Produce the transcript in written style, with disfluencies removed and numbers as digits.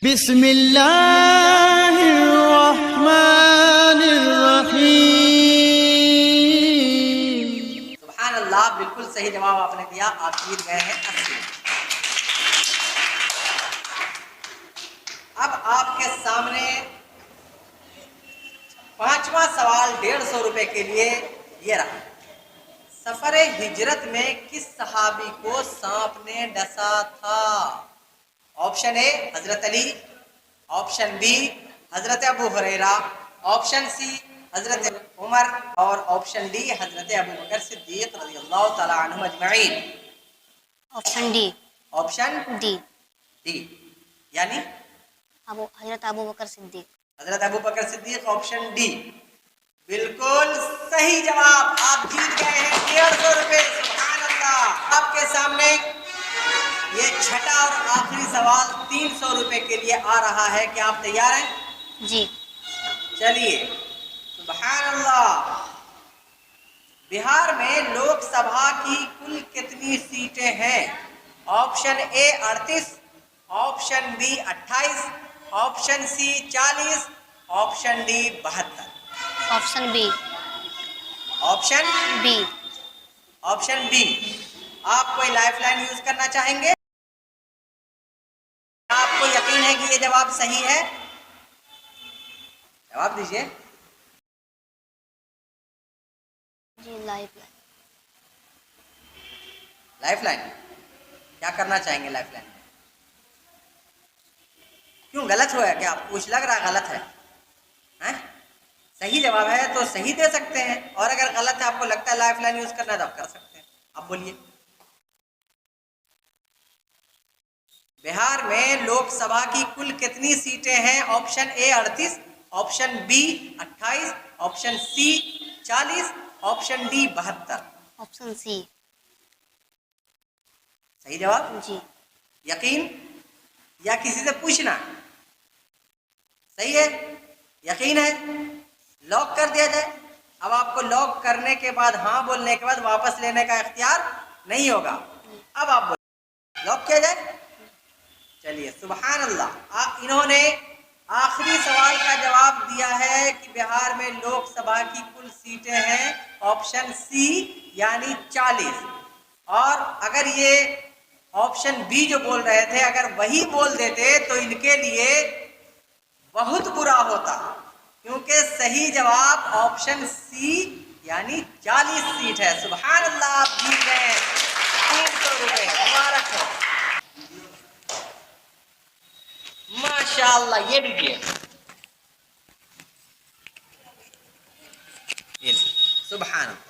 बिस्मिल्लाहिर्रहमानिर्रहीम। सुभान अल्लाह, बिल्कुल सही जवाब आपने दिया। आप जीत गए हैं 80। अब आपके सामने पांचवा सवाल 150 रुपए के लिए ये रहा। सफरे हिजरत में किस सहाबी को सांप ने डसा था? Option A Hazrat Ali, option B Hazrat Abu Huraira, option C हजरत उमर और ऑप्शन डी हजरत अबू बकर सिद्दीक रज़ियल्लाहु तआला अन्हुम अजमईन। Option D. Option D D यानी हजरत अबू बकर सिद्दीक। हजरत अबू बकर सिद्दीक, ऑप्शन डी बिल्कुल सही जवाब। आप जीत गए हैं 150 रुपए। सुभान अल्लाह। आपके सामने ये छठा और आखिरी सवाल 300 रुपए के लिए आ रहा है। क्या आप तैयार हैं? जी। चलिए। सुभान अल्लाह। बिहार में लोकसभा की कुल कितनी सीटें हैं? Option A 38, option B 28, option C 40, option D 72। Option B. Option B. Option B. आप कोई लाइफलाइन यूज करना चाहेंगे? आपको यकीन है कि ये जवाब सही है? जवाब दीजिए। जी, लाइफलाइन। लाइफलाइन क्या करना चाहेंगे? लाइफलाइन क्यों, गलत हुआ क्या? आपको कुछ लग रहा है गलत है? हैं? सही जवाब है तो सही दे सकते हैं, और अगर गलत है, आपको लगता है लाइफलाइन यूज करना है, तो आप कर सकते हैं। आप बोलिए। बिहार में लोकसभा की कुल कितनी सीटें हैं? Option A 38, option B 28, option C 40, option D 72। Option C. सही जवाब? जी। यकीन या किसी से पूछना? सही है, यकीन है, लॉक कर दिया जाए। अब आपको लॉक करने के बाद, हाँ बोलने के बाद वापस लेने का इख्तियार नहीं होगा। अब आप बोलिए, लॉक किया जाए। चलिए। सुभान अल्लाह। इन्होंने आखिरी सवाल का जवाब दिया है कि बिहार में लोकसभा की कुल सीटें हैं ऑप्शन सी यानी 40। और अगर ये ऑप्शन बी जो बोल रहे थे, अगर वही बोल देते तो इनके लिए बहुत बुरा होता, क्योंकि सही जवाब ऑप्शन सी यानी 40 सीट है। सुभान अल्लाह। आप जीत गए 300 रुपए। मुबारक हो। माशाअल्लाह। ये लीजिए। सुभान अल्लाह।